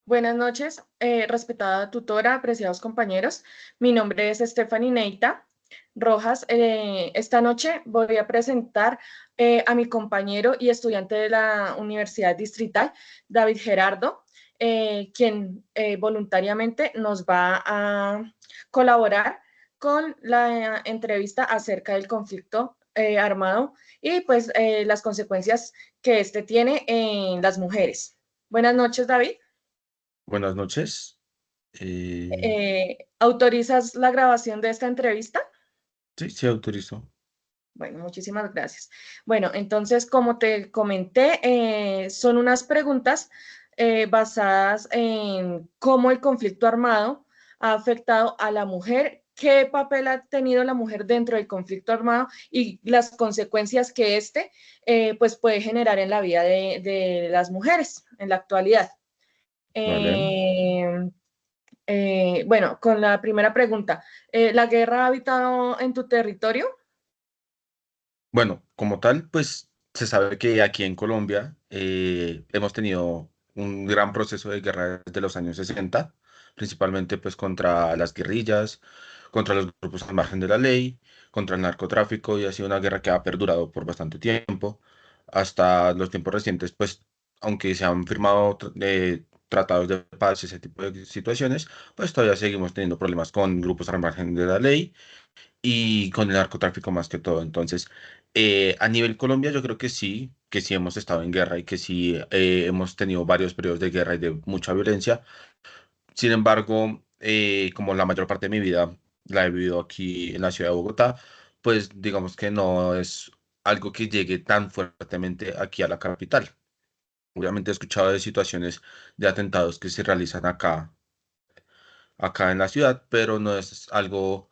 Buenas noches, respetada tutora, apreciados compañeros. Mi nombre es Stephanie Neita Rojas. Esta noche voy a presentar a mi compañero y estudiante de la Universidad Distrital, David Gerardo, quien voluntariamente nos va a colaborar con la entrevista acerca del conflicto armado y pues las consecuencias que este tiene en las mujeres. Buenas noches, David. Buenas noches. ¿Autorizas la grabación de esta entrevista? Sí, sí autorizo. Bueno, muchísimas gracias. Bueno, entonces, como te comenté, son unas preguntas basadas en cómo el conflicto armado ha afectado a la mujer, qué papel ha tenido la mujer dentro del conflicto armado y las consecuencias que este pues puede generar en la vida de las mujeres en la actualidad. Vale. Eh, bueno, con la primera pregunta, ¿la guerra ha habitado en tu territorio? Bueno, como tal, pues se sabe que aquí en Colombia hemos tenido un gran proceso de guerra desde los años 60, principalmente pues contra las guerrillas, contra los grupos al margen de la ley, contra el narcotráfico y ha sido una guerra que ha perdurado por bastante tiempo. Hasta los tiempos recientes, pues aunque se han firmado tratados de paz y ese tipo de situaciones, pues todavía seguimos teniendo problemas con grupos al margen de la ley y con el narcotráfico más que todo. Entonces, a nivel Colombia, yo creo que sí hemos estado en guerra y que sí hemos tenido varios periodos de guerra y de mucha violencia. Sin embargo, como la mayor parte de mi vida la he vivido aquí en la ciudad de Bogotá, pues digamos que no es algo que llegue tan fuertemente aquí a la capital. Obviamente he escuchado de situaciones de atentados que se realizan acá en la ciudad, pero no es algo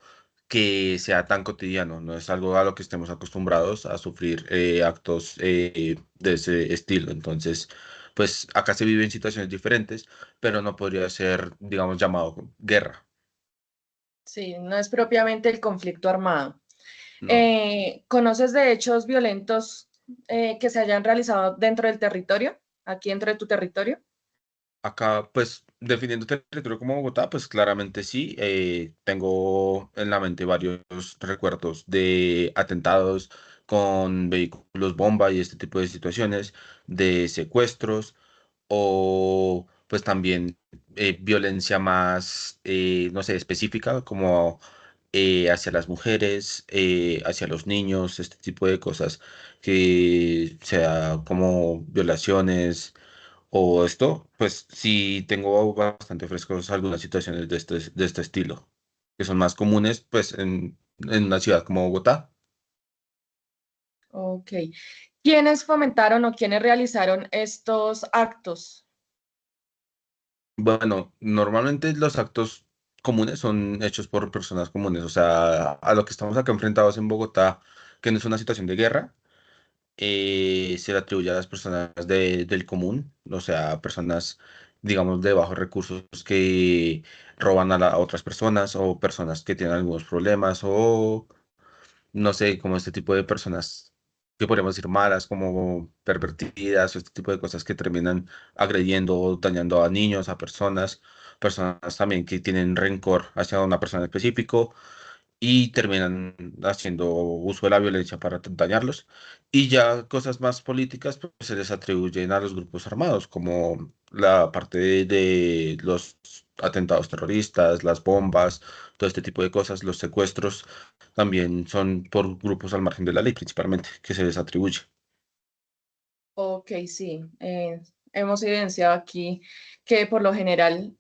que sea tan cotidiano, no es algo a lo que estemos acostumbrados a sufrir actos de ese estilo. Entonces, pues acá se viven situaciones diferentes, pero no podría ser, digamos, llamado guerra. Sí, no es propiamente el conflicto armado. No. ¿Conoces de hechos violentos que se hayan realizado dentro del territorio, aquí dentro de tu territorio? Acá, pues, definiendo territorio como Bogotá, pues claramente sí. Tengo en la mente varios recuerdos de atentados con vehículos bomba y este tipo de situaciones, de secuestros o pues también violencia más, no sé, específica, como hacia las mujeres, hacia los niños, este tipo de cosas, que sea como violaciones o esto, pues sí tengo bastante frescos algunas situaciones de este estilo, que son más comunes pues en una ciudad como Bogotá. Ok. ¿Quiénes fomentaron o quiénes realizaron estos actos? Bueno, normalmente los actos comunes son hechos por personas comunes, o sea, a lo que estamos acá enfrentados en Bogotá, que no es una situación de guerra, se le atribuye a las personas del común, o sea, personas, digamos, de bajos recursos que roban a otras personas o personas que tienen algunos problemas o no sé, como este tipo de personas que podríamos decir malas, como pervertidas, o este tipo de cosas que terminan agrediendo o dañando a niños, a personas, personas también que tienen rencor hacia una persona en específico y terminan haciendo uso de la violencia para dañarlos. Y ya cosas más políticas pues, se les atribuyen a los grupos armados, como la parte de los atentados terroristas, las bombas, todo este tipo de cosas, los secuestros, también son por grupos al margen de la ley principalmente, que se les atribuye. Ok, sí. Hemos evidenciado aquí que por lo general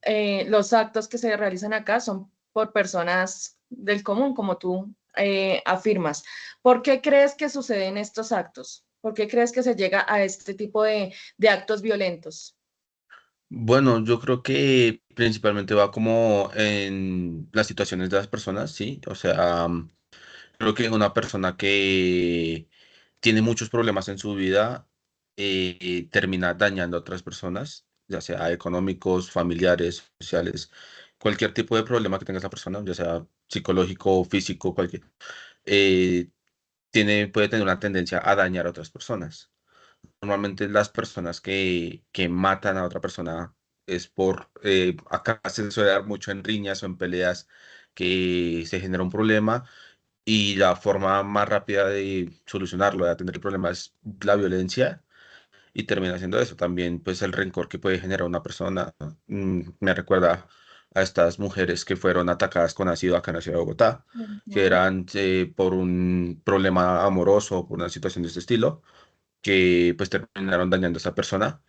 los actos que se realizan acá son por personas del común, como tú afirmas. ¿Por qué crees que suceden estos actos? ¿Por qué crees que se llega a este tipo de actos violentos? Bueno, yo creo que principalmente va como en las situaciones de las personas, ¿sí? O sea, creo que una persona que tiene muchos problemas en su vida termina dañando a otras personas, ya sea económicos, familiares, sociales, cualquier tipo de problema que tenga esa persona, ya sea psicológico, físico, cualquier, eh, puede tener una tendencia a dañar a otras personas. Normalmente las personas que matan a otra persona es por, acá se suele dar mucho en riñas o en peleas que se genera un problema y la forma más rápida de solucionarlo, de atender el problema es la violencia y termina siendo eso. También pues el rencor que puede generar una persona. Me recuerda a estas mujeres que fueron atacadas con ácido acá en la ciudad de Bogotá, que Ujú. eran por un problema amoroso o por una situación de este estilo, que pues terminaron dañando a esa persona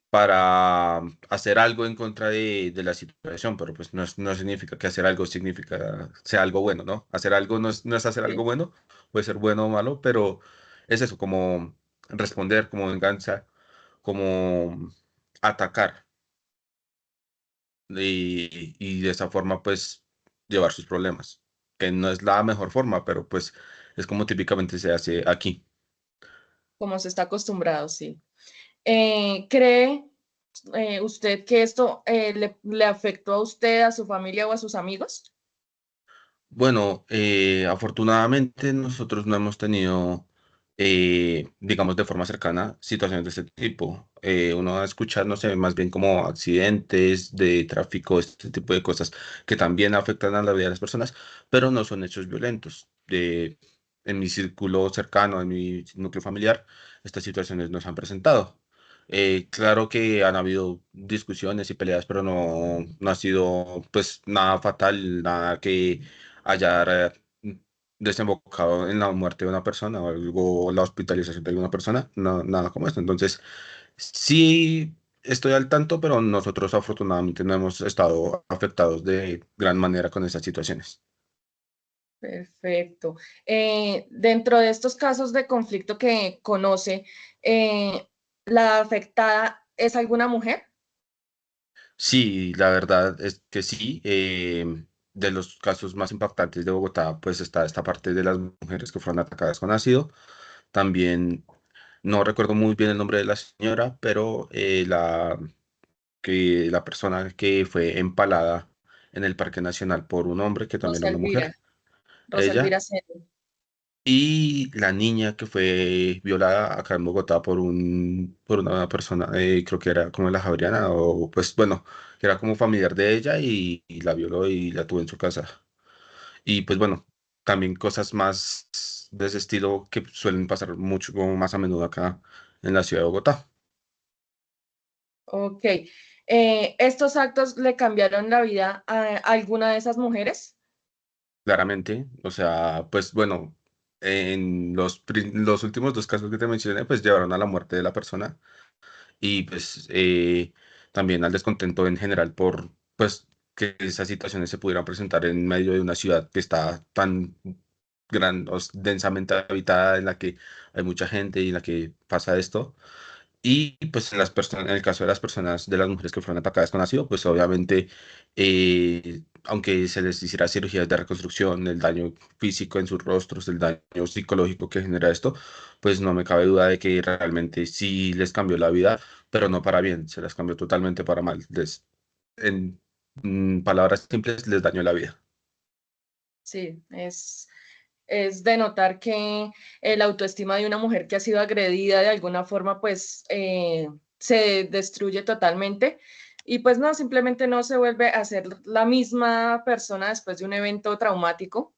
para hacer algo en contra de la situación, pero pues no significa que hacer algo significa sea algo bueno, ¿no? Hacer algo no es hacer algo Sí, bueno, puede ser bueno o malo, pero es eso, como responder, como venganza, como atacar y de esa forma pues llevar sus problemas, que no es la mejor forma, pero pues es como típicamente se hace aquí. como se está acostumbrado, sí. ¿Cree usted que esto le afectó a usted, a su familia o a sus amigos? Bueno, afortunadamente nosotros no hemos tenido, digamos, de forma cercana situaciones de este tipo. Uno escucha, no sé, más bien como accidentes de tráfico, este tipo de cosas que también afectan a la vida de las personas, pero no son hechos violentos. En mi círculo cercano, en mi núcleo familiar, estas situaciones no se han presentado. Claro que han habido discusiones y peleas, pero no ha sido pues nada fatal, nada que haya desembocado en la muerte de una persona o algo, la hospitalización de alguna persona, no, nada como esto. Entonces, sí estoy al tanto, pero nosotros afortunadamente no hemos estado afectados de gran manera con esas situaciones. Perfecto. Dentro de estos casos de conflicto que conoce, ¿la afectada es alguna mujer? Sí, la verdad es que sí. De los casos más impactantes de Bogotá, pues está esta parte de las mujeres que fueron atacadas con ácido. También no recuerdo muy bien el nombre de la señora, pero la persona que fue empalada en el Parque Nacional por un hombre que también Rosa era una Elvira, mujer, Rosa ella, Elvira Seno. y la niña que fue violada acá en Bogotá por una persona, creo que era como la Javeriana, o pues bueno, que era como familiar de ella y la violó y la tuvo en su casa. Y pues bueno, también cosas más de ese estilo que suelen pasar mucho, como más a menudo acá en la ciudad de Bogotá. Ok. ¿Estos actos le cambiaron la vida a alguna de esas mujeres? Claramente, o sea, pues bueno, en los últimos dos casos que te mencioné, pues llevaron a la muerte de la persona y pues también al descontento en general por pues que esas situaciones se pudieran presentar en medio de una ciudad que está tan densamente habitada, en la que hay mucha gente y en la que pasa esto. Y pues en las personas, en el caso de las personas, de las mujeres que fueron atacadas con ácido, pues obviamente, aunque se les hiciera cirugías de reconstrucción, el daño físico en sus rostros, el daño psicológico que genera esto, pues no me cabe duda de que realmente sí les cambió la vida, pero no para bien, se las cambió totalmente para mal. En palabras simples, les dañó la vida. Sí, es de notar que la autoestima de una mujer que ha sido agredida de alguna forma, pues se destruye totalmente y pues no, simplemente no se vuelve a ser la misma persona después de un evento traumático.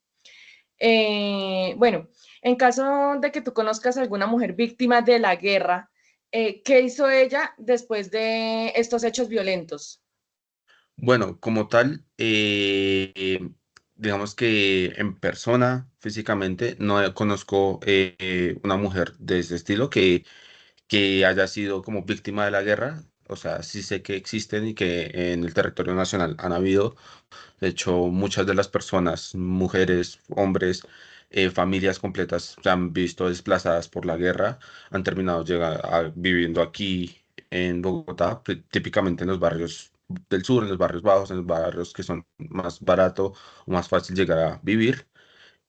Bueno, en caso de que tú conozcas a alguna mujer víctima de la guerra, ¿qué hizo ella después de estos hechos violentos? Bueno, como tal, digamos que en persona, físicamente, no conozco una mujer de ese estilo que haya sido como víctima de la guerra. O sea, sí sé que existen y que en el territorio nacional han habido. De hecho, muchas de las personas, mujeres, hombres, familias completas se han visto desplazadas por la guerra, han terminado viviendo aquí en Bogotá, típicamente en los barrios del sur, en los barrios bajos, en los barrios que son más barato o más fácil llegar a vivir.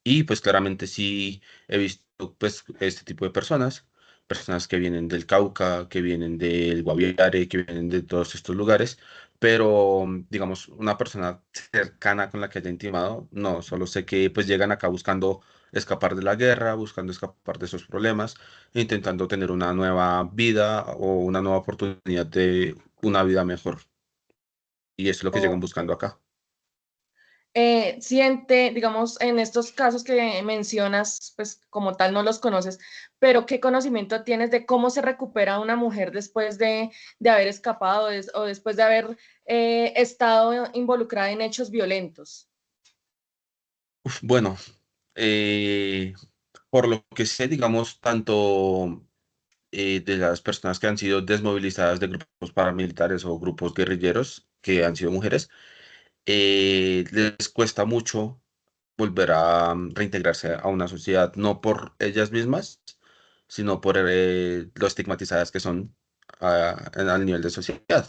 Y pues claramente sí he visto pues este tipo de personas, personas que vienen del Cauca, que vienen del Guaviare, que vienen de todos estos lugares, pero digamos una persona cercana con la que haya intimado, no, solo sé que pues llegan acá buscando escapar de la guerra, buscando escapar de esos problemas, e intentando tener una nueva vida o una nueva oportunidad de una vida mejor. y eso es lo que llegan Ok. buscando acá. Siente, digamos, en estos casos que mencionas, pues como tal no los conoces, pero ¿qué conocimiento tienes de cómo se recupera una mujer después de haber escapado o después de haber estado involucrada en hechos violentos? Bueno, eh, por lo que sé, digamos, tanto de las personas que han sido desmovilizadas de grupos paramilitares o grupos guerrilleros que han sido mujeres, les cuesta mucho volver a reintegrarse a una sociedad, no por ellas mismas, sino por lo estigmatizadas que son al nivel de sociedad.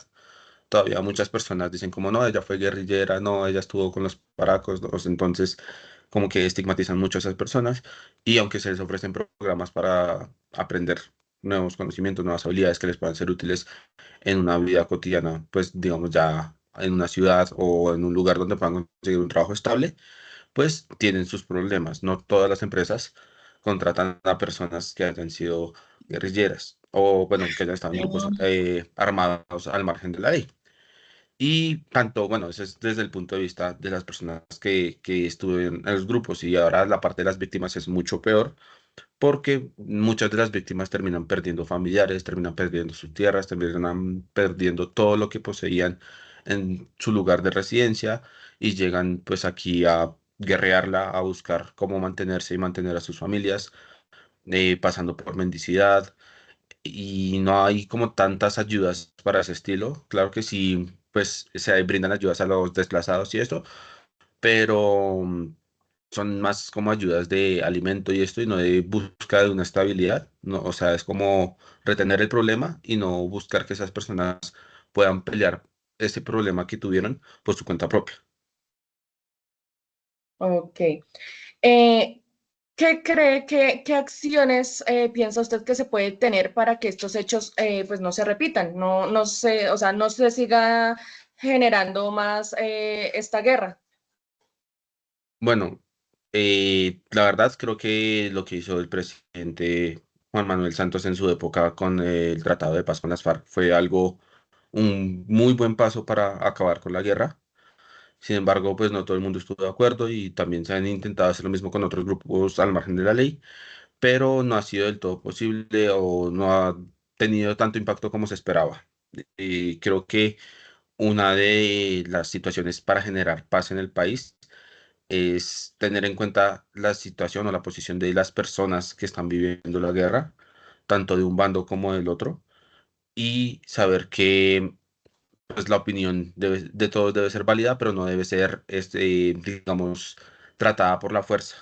Todavía muchas personas dicen como no, ella fue guerrillera, no, ella estuvo con los paracos, entonces como que estigmatizan mucho a esas personas y aunque se les ofrecen programas para aprender nuevos conocimientos, nuevas habilidades que les puedan ser útiles en una vida cotidiana, pues digamos ya en una ciudad o en un lugar donde puedan conseguir un trabajo estable, pues tienen sus problemas. No todas las empresas contratan a personas que hayan sido guerrilleras o bueno, que hayan estado en grupos armados al margen de la ley. Y tanto, bueno, eso es desde el punto de vista de las personas que estuvieron en los grupos y ahora la parte de las víctimas es mucho peor porque muchas de las víctimas terminan perdiendo familiares, terminan perdiendo sus tierras, terminan perdiendo todo lo que poseían en su lugar de residencia y llegan pues aquí a guerrearla, a buscar cómo mantenerse y mantener a sus familias, pasando por mendicidad y no hay como tantas ayudas para ese estilo. Claro que sí, pues se brindan ayudas a los desplazados y esto, pero son más como ayudas de alimento y esto y no de búsqueda de una estabilidad, no, o sea, es como retener el problema y no buscar que esas personas puedan pelear ese problema que tuvieron por su cuenta propia. Ok. Eh, ¿Qué cree, qué acciones piensa usted que se puede tener para que estos hechos pues no se repitan, no se, o sea, no se siga generando más esta guerra? Bueno, la verdad creo que lo que hizo el presidente Juan Manuel Santos en su época con el Tratado de Paz con las FARC fue algo, un muy buen paso para acabar con la guerra. Sin embargo, pues no todo el mundo estuvo de acuerdo y también se han intentado hacer lo mismo con otros grupos al margen de la ley, pero no ha sido del todo posible o no ha tenido tanto impacto como se esperaba. Y creo que una de las situaciones para generar paz en el país es tener en cuenta la situación o la posición de las personas que están viviendo la guerra, tanto de un bando como del otro, y saber que pues, la opinión de todos debe ser válida, pero no debe ser, digamos, tratada por la fuerza.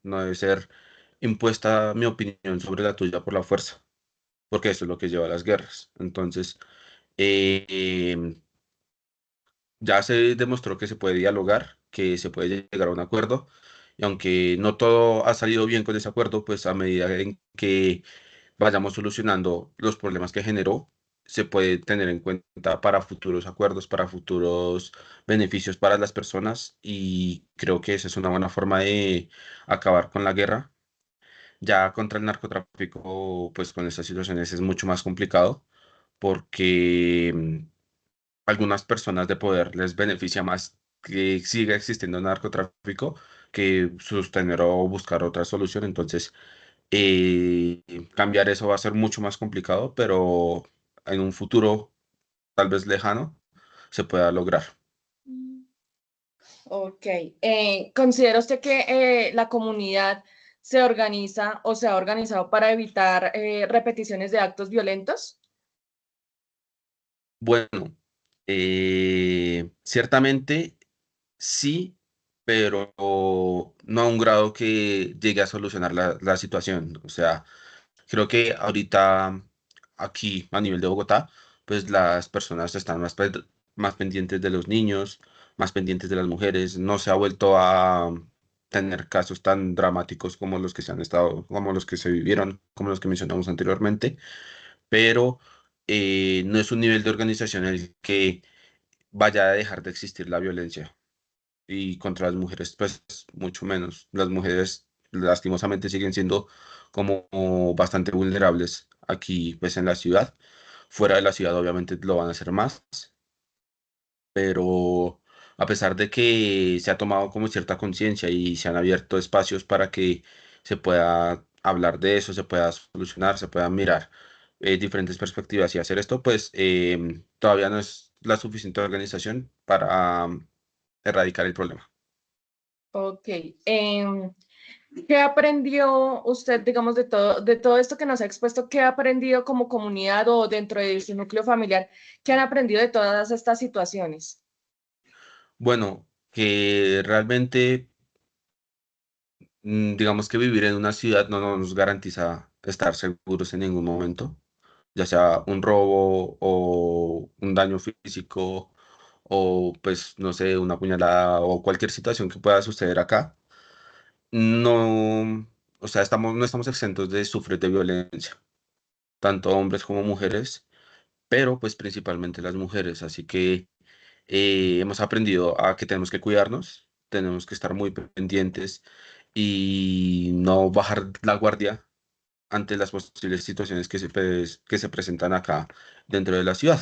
No debe ser impuesta mi opinión sobre la tuya por la fuerza, porque eso es lo que lleva a las guerras. Entonces, eh, ya se demostró que se puede dialogar, que se puede llegar a un acuerdo, y aunque no todo ha salido bien con ese acuerdo, pues a medida en que vayamos solucionando los problemas que generó, se puede tener en cuenta para futuros acuerdos, para futuros beneficios para las personas, y creo que esa es una buena forma de acabar con la guerra. Ya contra el narcotráfico, pues con estas situaciones es mucho más complicado porque algunas personas de poder les beneficia más que siga existiendo narcotráfico que sostener o buscar otra solución. Entonces, cambiar eso va a ser mucho más complicado, pero en un futuro tal vez lejano se pueda lograr. Ok. ¿Considera usted que la comunidad se organiza o se ha organizado para evitar repeticiones de actos violentos? Bueno, ciertamente sí, pero no a un grado que llegue a solucionar la situación. O sea, creo que ahorita aquí a nivel de Bogotá, pues las personas están más pendientes de los niños, más pendientes de las mujeres. No se ha vuelto a tener casos tan dramáticos como los que se han estado, como los que se vivieron, como los que mencionamos anteriormente, pero no es un nivel de organización en el que vaya a dejar de existir la violencia. Y contra las mujeres, pues mucho menos. Las mujeres lastimosamente siguen siendo como bastante vulnerables aquí, pues en la ciudad. Fuera de la ciudad obviamente lo van a hacer más, pero a pesar de que se ha tomado como cierta conciencia y se han abierto espacios para que se pueda hablar de eso, se pueda solucionar, se puedan mirar diferentes perspectivas y hacer esto, pues todavía no es la suficiente organización para erradicar el problema. Ok. ¿Qué aprendió usted, digamos, de todo esto que nos ha expuesto? ¿Qué ha aprendido como comunidad o dentro de su núcleo familiar? ¿Qué han aprendido de todas estas situaciones? Bueno, que realmente, digamos que vivir en una ciudad no nos garantiza estar seguros en ningún momento, ya sea un robo o un daño físico o pues no sé, una puñalada o cualquier situación que pueda suceder acá. No, o sea, no estamos exentos de sufrir de violencia, tanto hombres como mujeres, pero pues principalmente las mujeres. Así que hemos aprendido a que tenemos que cuidarnos, tenemos que estar muy pendientes y no bajar la guardia ante las posibles situaciones que se presentan acá dentro de la ciudad.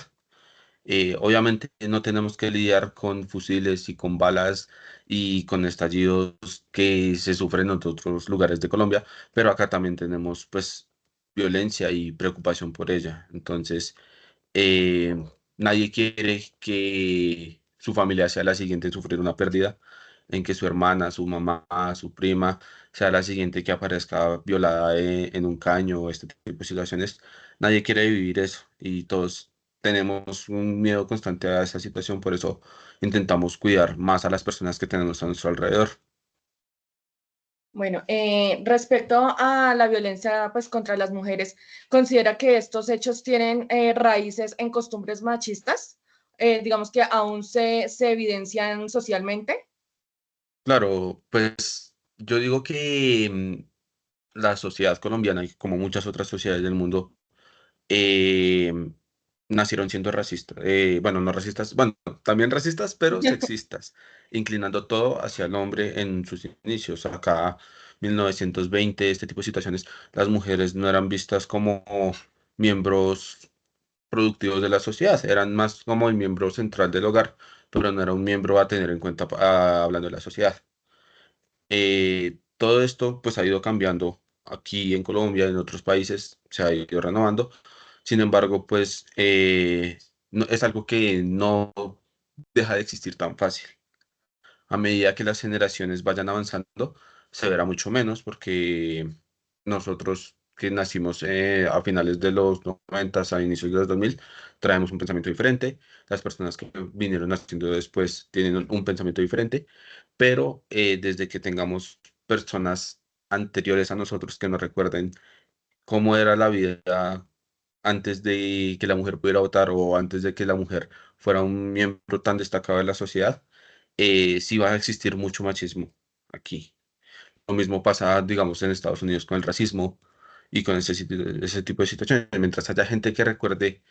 Obviamente no tenemos que lidiar con fusiles y con balas y con estallidos que se sufren en otros lugares de Colombia, pero acá también tenemos pues violencia y preocupación por ella. Entonces, eh, nadie quiere que su familia sea la siguiente en sufrir una pérdida, en que su hermana, su mamá, su prima sea la siguiente que aparezca violada en un caño o este tipo de situaciones. Nadie quiere vivir eso y todos tenemos un miedo constante a esa situación, por eso intentamos cuidar más a las personas que tenemos a nuestro alrededor. Bueno, respecto a la violencia pues, contra las mujeres, ¿considera que estos hechos tienen raíces en costumbres machistas? Digamos que aún se evidencian socialmente. Claro, pues yo digo que la sociedad colombiana, y como muchas otras sociedades del mundo, eh, nacieron siendo racistas. Bueno, no racistas, bueno, también racistas, pero sexistas, inclinando todo hacia el hombre en sus inicios. Acá, 1920, este tipo de situaciones, las mujeres no eran vistas como miembros productivos de la sociedad, eran más como el miembro central del hogar, pero no era un miembro a tener en cuenta hablando de la sociedad. Todo esto pues ha ido cambiando aquí en Colombia, en otros países se ha ido renovando. Sin embargo, pues es algo que no deja de existir tan fácil. A medida que las generaciones vayan avanzando, se verá mucho menos porque nosotros que nacimos a finales de los 90, a inicios de los 2000 traemos un pensamiento diferente. Las personas que vinieron naciendo después tienen un pensamiento diferente, pero desde que tengamos personas anteriores a nosotros que nos recuerden cómo era la vida antes de que la mujer pudiera votar o antes de que la mujer fuera un miembro tan destacado de la sociedad, sí va a existir mucho machismo aquí. Lo mismo pasa, digamos, en Estados Unidos con el racismo y con ese tipo de situaciones. Mientras haya gente que recuerde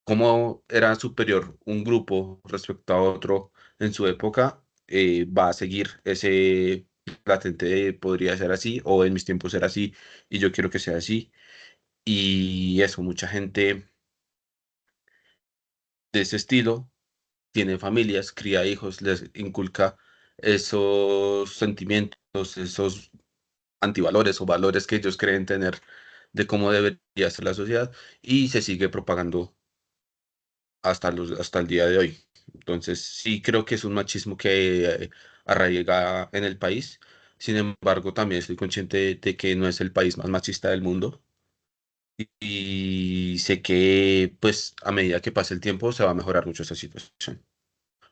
cómo era superior un grupo respecto a otro en su época, va a seguir ese latente de podría ser así o en mis tiempos era así y yo quiero que sea así. Y eso, mucha gente de ese estilo tiene familias, cría hijos, les inculca esos sentimientos, esos antivalores o valores que ellos creen tener de cómo debería ser la sociedad y se sigue propagando hasta el día de hoy. Entonces, sí creo que es un machismo que arraiga en el país. Sin embargo, también estoy consciente de que no es el país más machista del mundo y sé que pues a medida que pase el tiempo se va a mejorar mucho esa situación,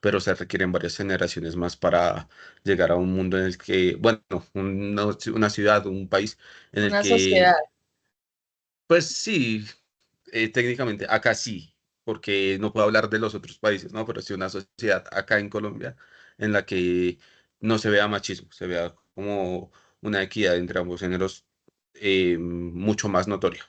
pero se requieren varias generaciones más para llegar a un mundo en el que, bueno, una ciudad, un país en el Una sociedad. que, pues sí, técnicamente acá sí, porque no puedo hablar de los otros países, ¿no? Pero sí una sociedad acá en Colombia en la que no se vea machismo, se vea como una equidad entre ambos géneros mucho más notoria.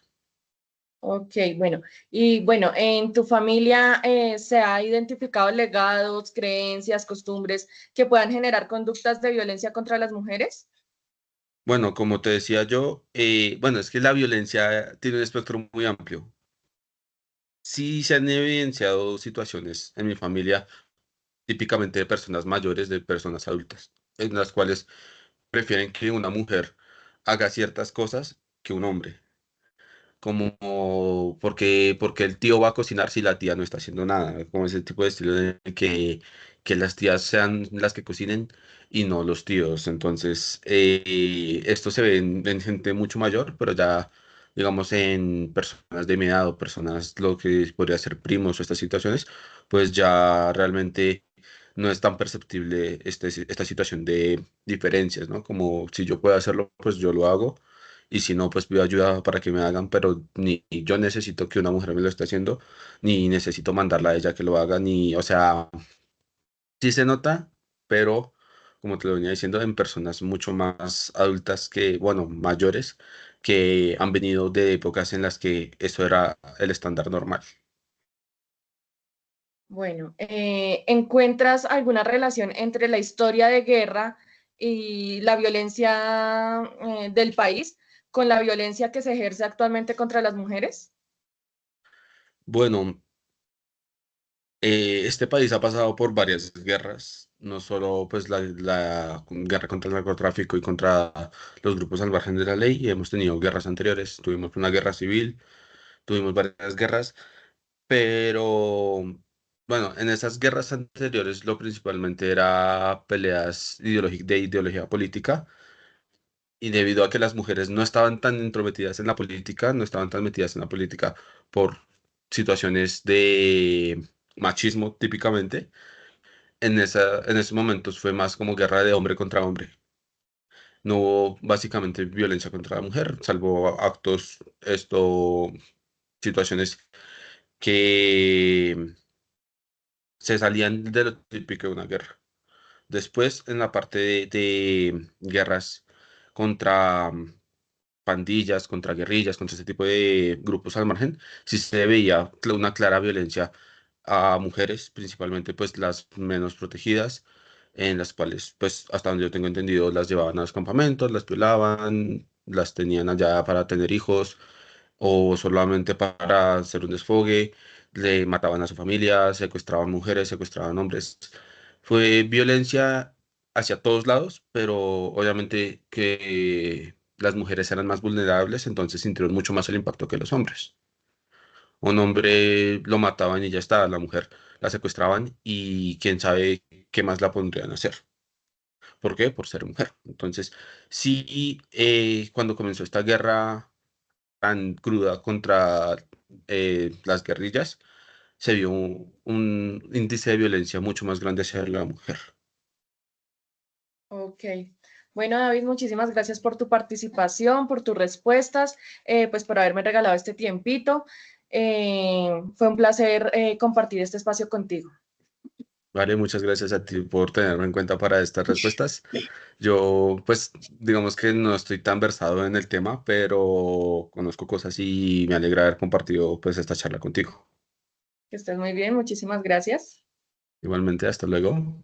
Ok, bueno. Y bueno, ¿en tu familia se ha identificado legados, creencias, costumbres que puedan generar conductas de violencia contra las mujeres? Bueno, como te decía yo, bueno, es que la violencia tiene un espectro muy amplio. Sí se han evidenciado situaciones en mi familia, típicamente de personas mayores, de personas adultas, en las cuales prefieren que una mujer haga ciertas cosas que un hombre. Como porque el tío va a cocinar si la tía no está haciendo nada, como ese tipo de estilo de que las tías sean las que cocinen y no los tíos. Entonces, esto se ve en gente mucho mayor, pero ya, digamos, en personas de mi edad o personas lo que podría ser primos o estas situaciones, pues ya realmente no es tan perceptible esta situación de diferencias, ¿no? Como si yo puedo hacerlo, pues yo lo hago y si no, pues pido ayuda para que me hagan, pero ni yo necesito que una mujer me lo esté haciendo, ni necesito mandarla a ella que lo haga, ni, o sea, sí se nota, pero como te lo venía diciendo, en personas mucho más adultas que, bueno, mayores, que han venido de épocas en las que eso era el estándar normal. Bueno, ¿encuentras alguna relación entre la historia de guerra y la violencia del país con la violencia que se ejerce actualmente contra las mujeres? Bueno, este país ha pasado por varias guerras, no solo pues la guerra contra el narcotráfico y contra los grupos al margen de la ley, hemos tenido guerras anteriores, tuvimos una guerra civil, tuvimos varias guerras, pero bueno, en esas guerras anteriores lo principalmente era peleas de ideología política y debido a que las mujeres no estaban tan entrometidas en la política, no estaban tan metidas en la política por situaciones de machismo típicamente, en esos momentos fue más como guerra de hombre contra hombre. No hubo básicamente violencia contra la mujer, salvo actos, situaciones que se salían de lo típico de una guerra. Después, en la parte de guerras contra pandillas, contra guerrillas, contra ese tipo de grupos al margen, sí se veía una clara violencia a mujeres, principalmente pues las menos protegidas, en las cuales pues hasta donde yo tengo entendido las llevaban a los campamentos, las violaban, las tenían allá para tener hijos o solamente para hacer un desfogue, le mataban a su familia, secuestraban mujeres, secuestraban hombres. Fue violencia hacia todos lados, pero obviamente que las mujeres eran más vulnerables, entonces sintieron mucho más el impacto que los hombres. Un hombre lo mataban y ya está, la mujer la secuestraban y quién sabe qué más la pondrían a hacer. ¿Por qué? Por ser mujer. Entonces, sí, cuando comenzó esta guerra tan cruda contra las guerrillas, se vio un índice de violencia mucho más grande hacia la mujer. Ok. Bueno, David, muchísimas gracias por tu participación, por tus respuestas, pues por haberme regalado este tiempito. Fue un placer compartir este espacio contigo. Vale, muchas gracias a ti por tenerme en cuenta para estas respuestas. Yo, pues, digamos que no estoy tan versado en el tema, pero conozco cosas y me alegra haber compartido, pues, esta charla contigo. Que estés muy bien, muchísimas gracias. Igualmente, hasta luego.